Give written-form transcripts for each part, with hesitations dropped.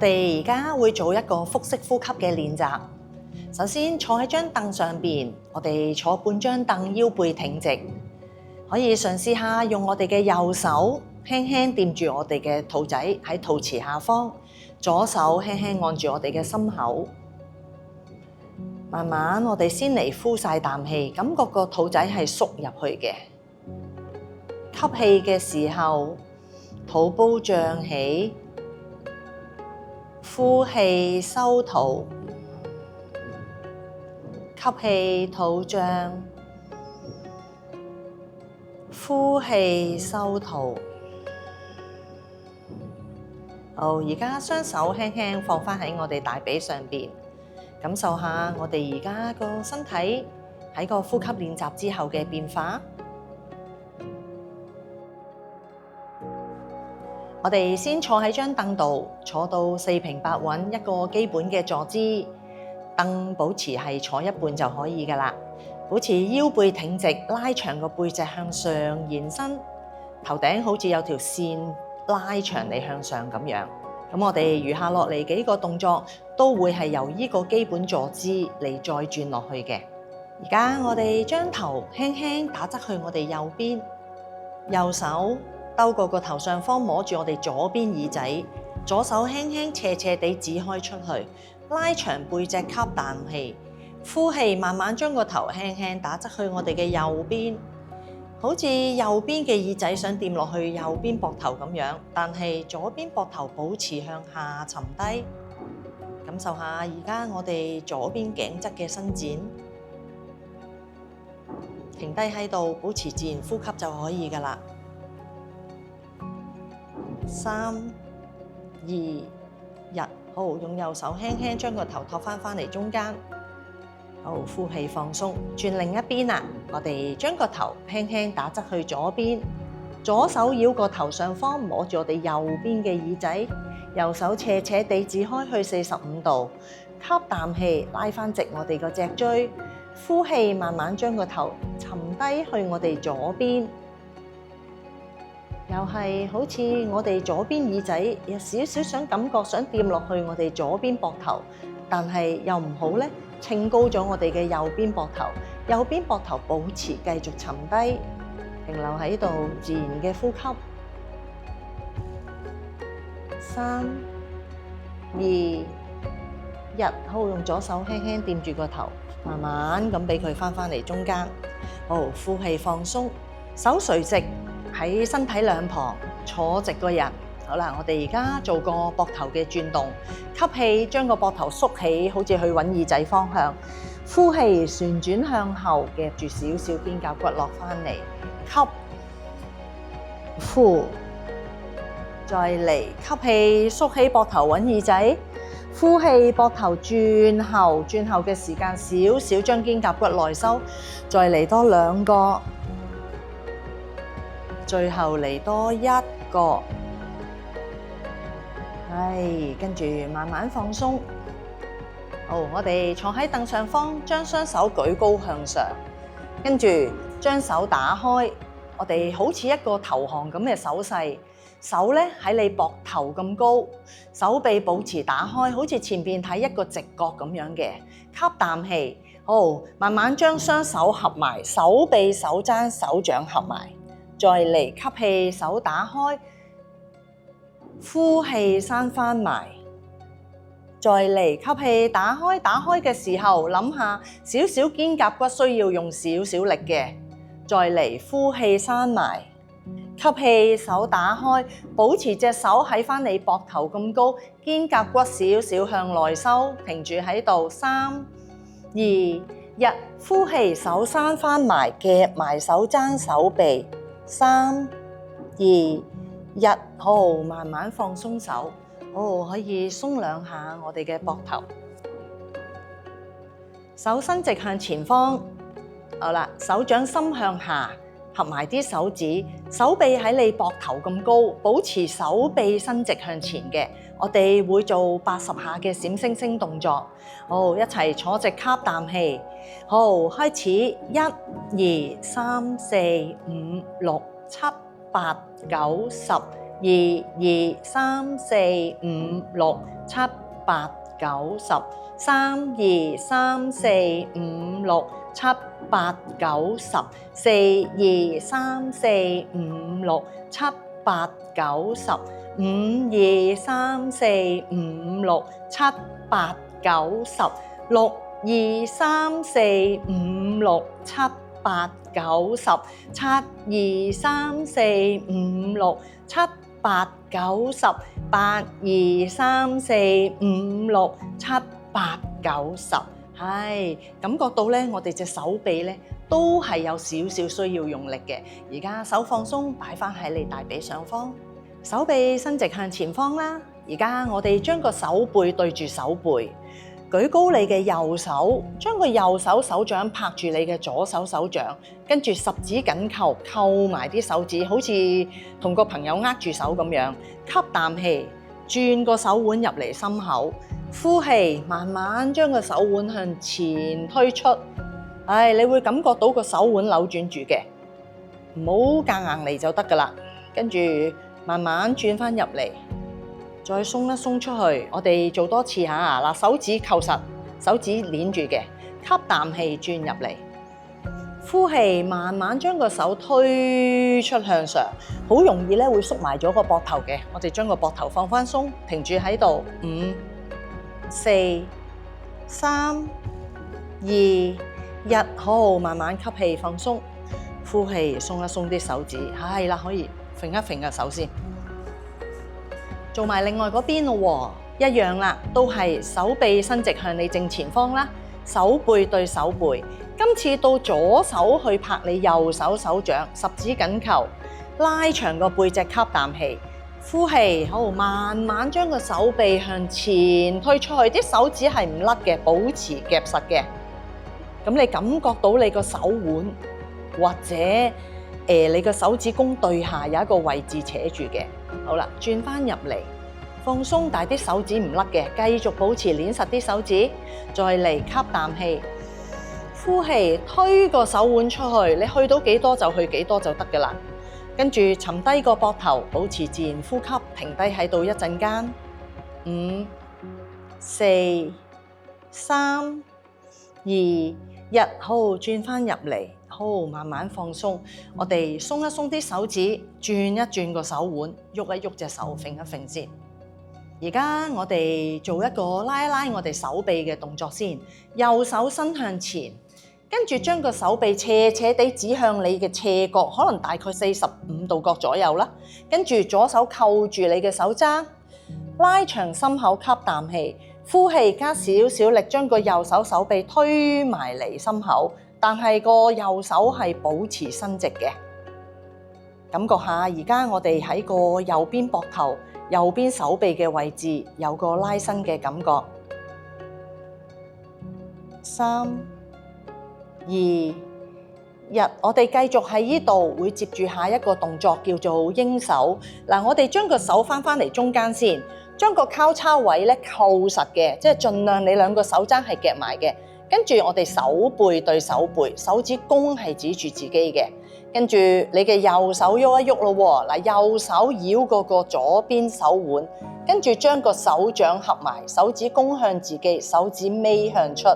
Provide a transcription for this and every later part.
哋而家會做一個腹式呼吸嘅練習。首先坐喺張凳上邊，我哋坐半張凳，腰背挺直，可以嘗試下用我哋嘅右手輕輕掂住我哋嘅肚仔喺肚臍下方，左手輕輕按住我哋嘅心口。慢慢我哋先嚟呼晒啖氣，感覺個肚仔係縮入去嘅。吸氣嘅時候，肚煲脹起，呼氣收肚。吸氣肚脹，呼氣收肚。好，而家雙手輕輕放返喺我哋大髀上邊，感受下我哋而家個身體喺個呼吸練習之後嘅變化。我哋先坐喺張凳度，坐到四平八穩，一個基本嘅坐姿。凳保持係坐一半就可以㗎喇，保持腰背挺直，拉長個背脊向上延伸，頭頂好似有條線拉長你向上咁樣。咁我哋餘下落嚟幾個動作都會係由呢個基本坐姿嚟再轉落去嘅。而家我哋將頭輕輕打側去我哋右邊，右手兜過個頭上方摸住我哋左邊耳仔，左手輕輕斜斜地指開出去。拉長背脊，吸啖氣，呼氣，慢慢將個頭輕輕打側去我哋嘅右邊，好似右邊嘅耳仔想掂落去右邊膊頭咁樣，但係左邊膊頭保持向下沉低，感受下而家我哋左邊頸側嘅伸展，停低喺度，保持自然呼吸就可以㗎喇。3、2、1。好，用右手輕輕將個頭托返嚟中間。好，呼氣放鬆，轉另一邊啦。我哋將個頭輕輕打側去左邊，左手繞個頭上方摸住我哋右邊嘅耳仔，右手斜斜地指開去45度，吸啖氣拉返直我哋個脊椎，呼氣慢慢將個頭沉低去我哋左邊。又係好似我哋左邊耳仔有少少想感覺想掂落去我哋左邊膊頭，但係又唔好咧，撐高咗我哋嘅右邊膊頭，右邊膊頭保持繼續沉低，停留喺度自然嘅呼吸。3、2、1，好，用左手輕輕掂住個頭，慢慢咁俾佢返嚟中間。好，呼氣放鬆，手垂直。喺身體兩旁坐直個人，好啦，我哋而家做個膊頭嘅轉動，吸氣將個膊頭縮起，好似去揾耳仔方向，呼氣旋轉向後，夾住少少邊甲骨落返嚟，吸，呼，再嚟吸氣縮起膊頭揾耳仔，呼氣膊頭轉後嘅時間少少，將肩胛骨內收，再嚟多2個。最後嚟多1個，跟住慢慢放鬆。好，我哋坐喺凳上方，將雙手舉高向上，跟住將手打開，我哋好似一個投降咁嘅手勢。手咧喺你膊頭咁高，手臂保持打開，好似前邊睇一個直角咁樣嘅。吸啖氣，好，慢慢將雙手合埋，手臂、手踭、手掌合埋。再嚟吸氣，手打開，呼氣閂返埋。再嚟吸氣，打開嘅時候，諗下少少肩胛骨需要用少少力嘅。再嚟呼氣閂埋，吸氣手打開，保持隻手喺返你膊頭咁高，肩胛骨少少向內收，停住喺度。3、2、1，呼氣手閂返埋，夾埋手踭手臂。3、2、1，好，慢慢放鬆手，好，可以鬆兩下我哋嘅膊頭，手伸直向前方，好啦，手掌心向下，合埋啲手指，手臂喺你膊頭咁高，保持手臂伸直向前嘅。我哋會做80下嘅閃星星動作，好，一齊坐直，吸啖氣，好，開始，1、2、3、4、5、6、7、8、9、10、2、2、3、4、5、6、7、8、9、10、3、2、3、4、5、6、7、8、9、10、4、2、3、4、5、6、7、8、9、10、5、2、3、4、5、6、7、8、9、10、6、2、3、4、5、6、7、8、9、10、7、2、3、4、5、6、7、8、9、10、8、2、3、4、5、6、7、8、9、10。係感覺到咧，我哋隻手臂咧都係有少少需要用力嘅。而家手放鬆，擺翻喺你大髀上方，手臂伸直向前方啦。而家我哋將個手背對住手背，舉高你嘅右手，將個右手手掌拍住你嘅左手手掌，跟住十指緊扣，扣埋啲手指，好似同個朋友握住手咁樣。吸啖氣，轉個手腕入嚟心口。呼氣，慢慢將個手腕向前推出，你會感覺到個手腕扭轉住嘅，唔好夾硬嚟就得噶啦。跟住慢慢轉翻入嚟，再鬆一鬆出去。我哋做多次吓，嗱，手指扣實，手指捏住嘅，吸啖氣轉入嚟，呼氣，慢慢將個手推出向上，好容易咧會縮埋咗個膊頭嘅。我哋將個膊頭放翻鬆，停住喺度，5、4、3、2、1，好，慢慢吸氣放鬆，呼氣鬆一鬆啲手指，係啦，可以揈一揈個手先。做埋另外嗰邊咯，一樣啦，都係手臂伸直向你正前方啦，手背對手背。今次到左手去拍你右手手掌，十指緊扣，拉長個背脊，吸啖氣。呼氣，好，慢慢將個手臂向前推出去，啲手指係唔甩嘅，保持夾實嘅。咁你感覺到你個手腕或者你個手指公對下有一個位置扯住嘅。好啦，轉翻入嚟，放鬆，但係啲手指唔甩嘅，繼續保持捏實啲手指。再嚟吸啖氣，呼氣，推個手腕出去，你去到幾多就去幾多就得噶啦。跟住沉低個膊頭，保持自然呼吸，停低喺度一陣間。5、4、3、2、1，好，轉翻入嚟，好，慢慢放鬆。我哋鬆一鬆啲手指，轉一轉個手腕，喐一喐隻手，揈一揈先。而家我哋做一個拉一拉我哋手臂嘅動作先，右手伸向前。跟住將個手臂斜斜地指向你嘅斜角，可能大概45度角左右啦。跟住左手扣住你嘅手踭，拉長心口，吸啖氣，呼氣，加少少力，將個右手手臂推埋嚟心口，但係個右手係保持伸直嘅。感覺下，而家我哋喺個右邊膊頭、右邊手臂嘅位置有個拉伸嘅感覺。3、2、1，我哋繼續喺呢度，會接住下一個動作叫做鷹手。嗱，我哋將個手翻嚟中間先，將個交叉位咧扣實嘅，即係盡量你兩個手踭係夾埋嘅。跟住我哋手背對手背，手指公係指住自己嘅。跟住你嘅右手喐一喐咯，嗱，右手繞過個左邊手腕，跟住將個手掌合埋，手指公向自己，手指尾向出。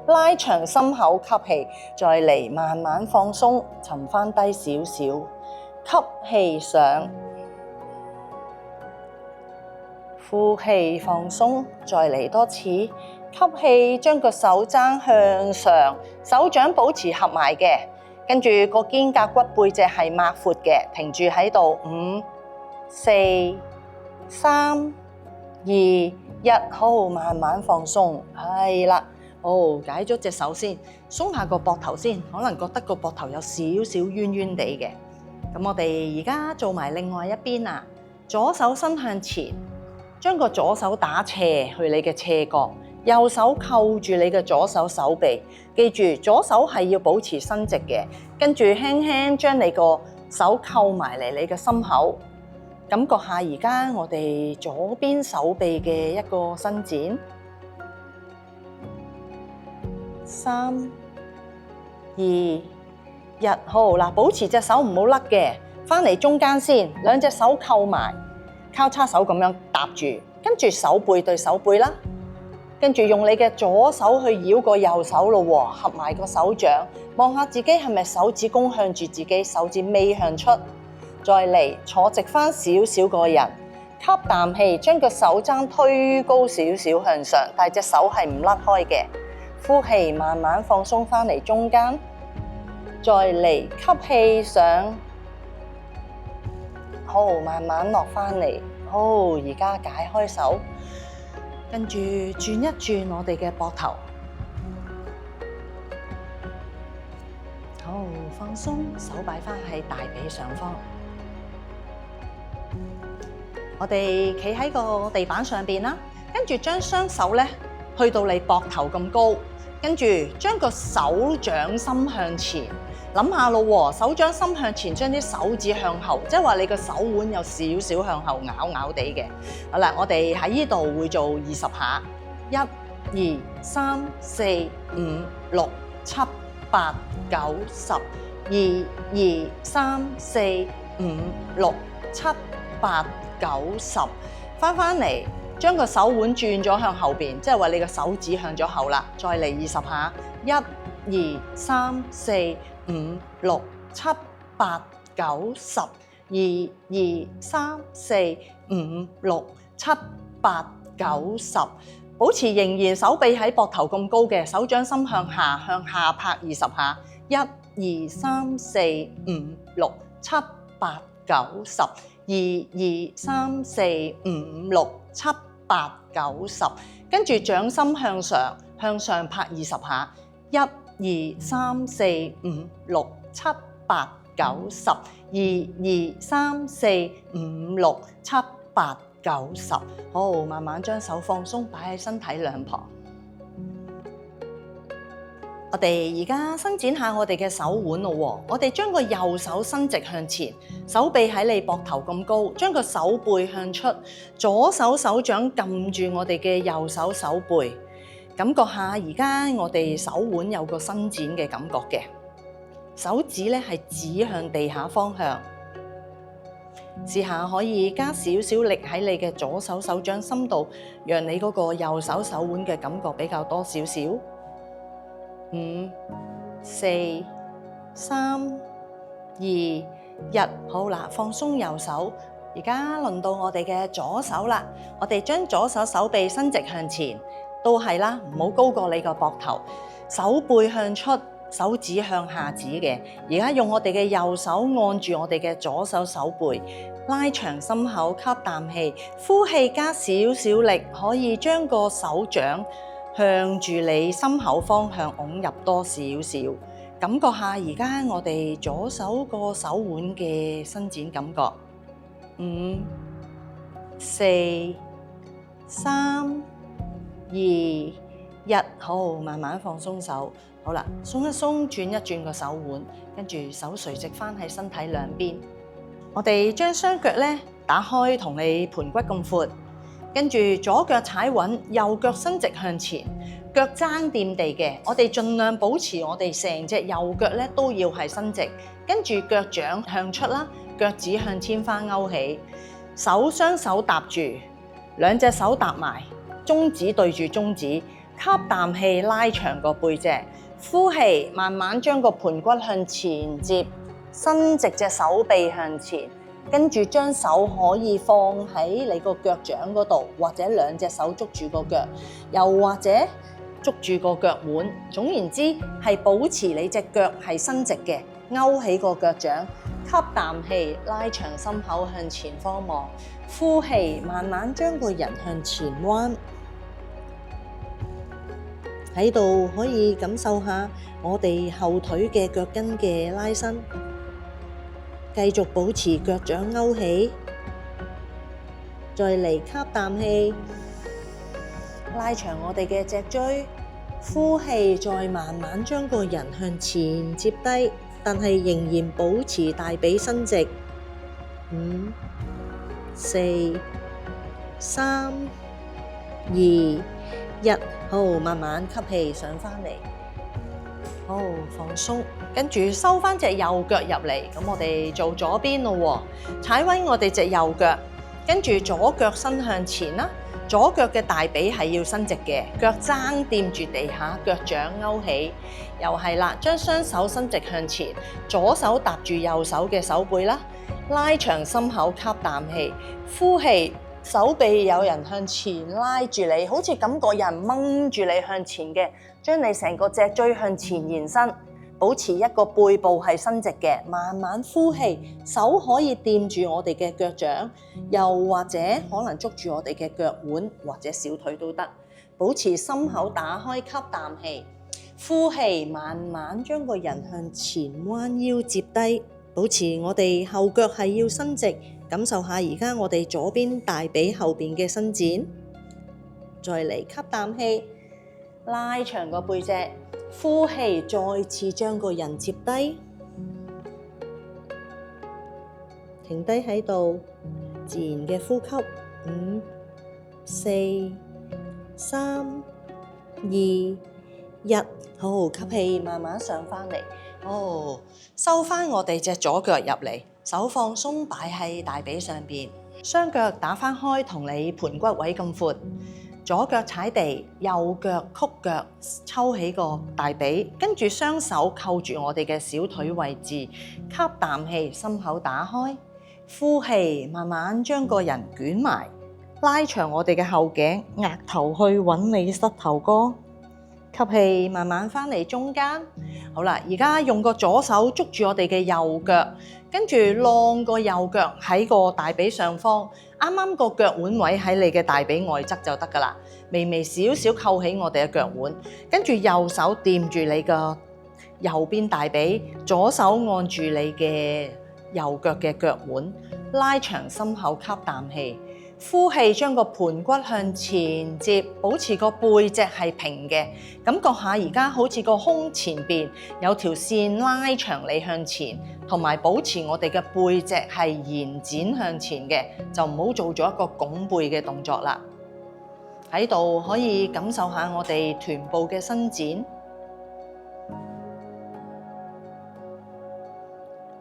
拉長心口，吸氣，再嚟慢慢放鬆，沉翻低少少，吸氣上，呼氣放鬆，再嚟多次，吸氣將個手踭向上，手掌保持合埋嘅，跟住個肩胛骨背脊係擘闊嘅，停住喺度，5、4、3、2、1，好，慢慢放鬆，係啦。好，解咗隻手先，鬆下個膊頭先，可能覺得個膊頭有少少冤冤地嘅。咁我哋而家做埋另外一邊啦，左手伸向前，將個左手打斜去你嘅斜角，右手扣住你嘅左手手臂，記住左手係要保持伸直嘅，跟住輕輕將你個手扣埋嚟你嘅心口，感覺下而家我哋左邊手臂嘅一個伸展。3、2、1，好嗱，保持隻手唔好甩嘅，翻嚟中間先，兩隻手扣埋，交叉手咁樣搭住，跟住手背對手背啦。跟住用你嘅左手去繞個右手咯喎，合埋個手掌，望下自己係咪手指公向住自己，手指尾向出。再嚟坐直翻少少個人，吸啖氣，將個手踭推高少少向上，但係隻手係唔甩開嘅。呼氣，慢慢放鬆翻嚟中間。再嚟吸氣上，好，慢慢落翻嚟。好，而家解開手。跟住轉一轉我哋嘅膊頭，好，放鬆，手擺翻喺大髀上方。我哋企喺個地板上邊啦，跟住將雙手咧去到你膊頭咁高，跟住將個手掌心向前。諗下咯喎，手掌心向前，將啲手指向後，即係話你個手腕有少少向後拗拗地嘅。好啦，我哋喺呢度會做20下，1、2、3、4、5、6、7、8、9、10。2、2、3、4、5、6、7、8、9、10。翻嚟，將個手腕轉咗向後邊，即係話你個手指向咗後啦。再嚟20下，1、2、3、4、5、6、7、8、9、10。2、2、3、4、5、6、7、8、9、10。保持仍然手臂喺膊頭咁高嘅，手掌心向下拍20下。1、2、3、4、5、6、7、8、9、10。2、2、3、4、5、6、7、8、9、10。跟住掌心向上拍20下。1、2、3、4、5、6、7、8、9、10。2、2、3、4、5、6、7、8、9、10。好，慢慢將手放鬆，擺喺身體兩旁。我哋而家伸展下我哋嘅手腕咯喎，我哋將個右手伸直向前，手臂喺你膊頭咁高，將個手背向出，左手手掌撳住我哋嘅右手手背，感覺下而家我哋手腕有個伸展嘅感覺嘅，手指咧係指向地下方向，試下可以加少少力喺你嘅左手手掌心度，讓你嗰個右手手腕嘅感覺比較多少少。5、4、3、2、1，好啦，放鬆右手。而家輪到我哋嘅左手啦，我哋將左手手臂伸直向前，都係啦，唔好高過你個膊頭，手背向出，手指向下指嘅。而家用我哋嘅右手按住我哋嘅左手手背，拉長心口，吸啖氣，呼氣加少少力，可以將個手掌向住你心口方向拱入多少少，感覺下而家我哋左手個手腕嘅伸展感覺。5、4、3、2、1，好，慢慢放鬆手。好啦，鬆一鬆，轉一轉個手腕，跟住手垂直翻喺身體兩邊。我哋將雙腳咧打開，同你盤骨咁闊。跟住左腳踩穩，右腳伸直向前，腳踭掂地嘅，我哋盡量保持我哋成隻右腳咧都要係伸直，跟住腳掌向出啦，腳趾向天花勾起，雙手搭住，兩隻手搭埋，中指對住中指，吸啖氣拉長個背脊，呼氣慢慢將個盤骨向前接，伸直隻手臂向前。跟住將手可以放喺你個腳掌嗰度，或者兩隻手捉住個腳，又或者捉住個腳腕。總言之，係保持你隻腳係伸直嘅，勾起個腳掌，吸啖氣，拉長心口向前方望，呼氣，慢慢將個人向前彎。喺度可以感受下我哋後腿嘅腳跟嘅拉伸。繼續保持腳掌勾起，再嚟吸啖氣，拉長我哋嘅脊椎，呼氣，再慢慢將個人向前接低，但係仍然保持大髀伸直。5、4、3、2、1，好，慢慢吸氣上返嚟。好，放鬆，跟住收翻隻右腳入嚟，咁我哋做左邊咯喎，踩穩我哋隻右腳，跟住左腳伸向前啦，左腳嘅大髀係要伸直嘅，腳踭掂住地下，腳掌勾起，又係啦，將雙手伸直向前，左手搭住右手嘅手背啦，拉長心口吸啖氣，呼氣。手臂有人向前拉住你，好似感覺有人掹住你向前嘅，將你成個脊椎向前延伸，保持一個背部係伸直嘅，慢慢呼氣，手可以掂住我哋嘅腳掌，又或者可能捉住我哋嘅腳腕或者小腿都得，保持心口打開，吸啖氣，呼氣，慢慢將個人向前彎腰接低，保持我哋後腳係要伸直。感受下而家我哋左邊大髀後邊嘅伸展，再嚟吸啖氣，拉長個背脊，呼氣，再次將個人接低，停低喺度，自然嘅呼吸，5、4、3、2、1，好，吸氣，慢慢上返嚟，好，收返我哋隻左腳入嚟。手放鬆擺喺大髀上邊，雙腳打翻開，同你盤骨位咁闊。左腳踩地，右腳曲腳，抽起個大髀，跟住雙手扣住我哋嘅小腿位置，吸啖氣，心口打開，呼氣，慢慢將個人捲埋，拉長我哋嘅後頸，額頭去揾你膝頭哥。吸氣，慢慢翻嚟中間。好啦，而家用個左手捉住我哋嘅右腳，跟住晾個右腳喺個大髀上方，啱啱個腳腕位喺你嘅大髀外側就得噶啦。微微少少扣起我哋嘅腳腕，跟住右手掂住你嘅右邊大髀，左手按住你嘅右腳嘅腳腕，拉長心口，吸啖氣。呼氣，將個盤骨向前接，保持個背脊係平嘅，感覺下而家好似個胸前邊有條線拉長你向前，同埋保持我哋嘅背脊係延展向前嘅，就唔好做咗一個拱背嘅動作啦。喺度可以感受下我哋臀部嘅伸展。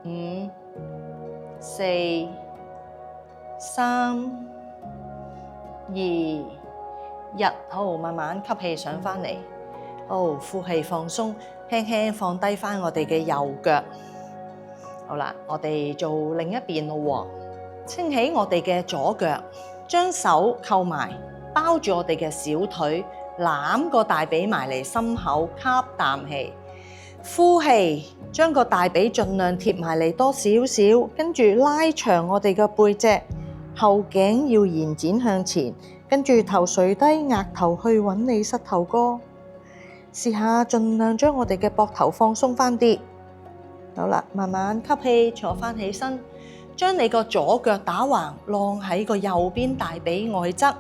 5、4、3、2、1，好，慢慢吸氣上返嚟，好，呼氣放鬆，輕輕放低返我哋嘅右腳。好啦，我哋做另一邊咯喎，撐起我哋嘅左腳，將手扣埋，包住我哋嘅小腿，攬個大髀埋嚟心口，吸啖氣，呼氣，將個大髀盡量貼埋嚟多少少，跟住拉長我哋嘅背脊。後頸要延展向前，跟住頭垂低，額頭去揾你膝頭哥。試下盡量將我哋嘅膊頭放鬆翻啲。好啦，慢慢吸氣，坐翻起身，將你個左腳打橫，晾喺個右邊大髀外側。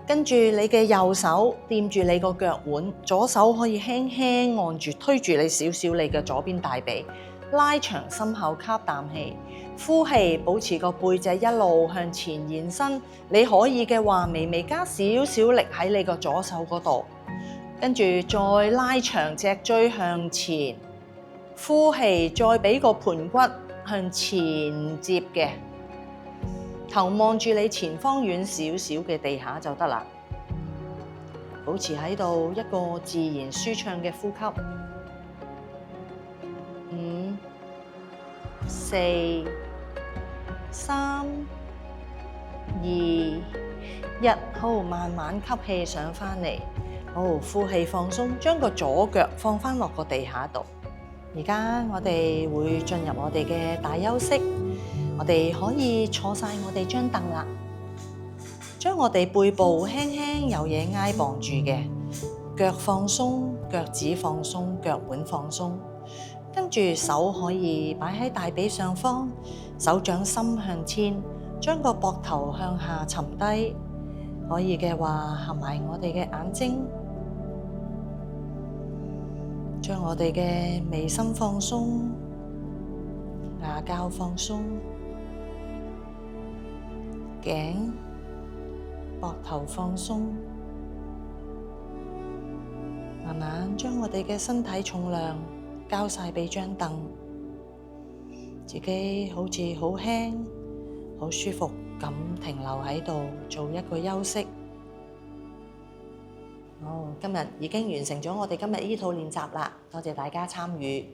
跟住你嘅右手掂住你個腳腕，左手可以輕輕按住，推住你少少你嘅左邊大髀，拉長心口，吸啖氣。呼氣，保持個背脊一路向前延伸，你可以嘅話，微微加少少力喺你個左手嗰度，跟住再拉長脊椎向前，呼氣，再俾個盤骨向前接嘅，頭望住你前方遠少少嘅地下就得啦，保持喺度一個自然舒暢嘅呼吸。5、4、3、2、1，好，慢慢吸氣上返嚟，好，呼氣放鬆，將個左腳放返落個地下度。而家我哋會進入我哋嘅大休息，我哋可以坐晒我哋張凳啦，將我哋背部輕輕有嘢挨綁住嘅，腳放鬆，腳趾放鬆，腳腕放鬆。跟住手可以擺喺大髀上方，手掌心向天，將個膊頭向下沉低。可以嘅話，合埋我哋嘅眼睛，將我哋嘅眉心放鬆，牙膠放鬆，頸、膊頭放鬆，慢慢將我哋嘅身體重量交晒俾張凳，自己好似好輕、好舒服咁停留喺度做一個休息。好，今日已經完成咗我哋今日呢套練習啦，多謝大家參與。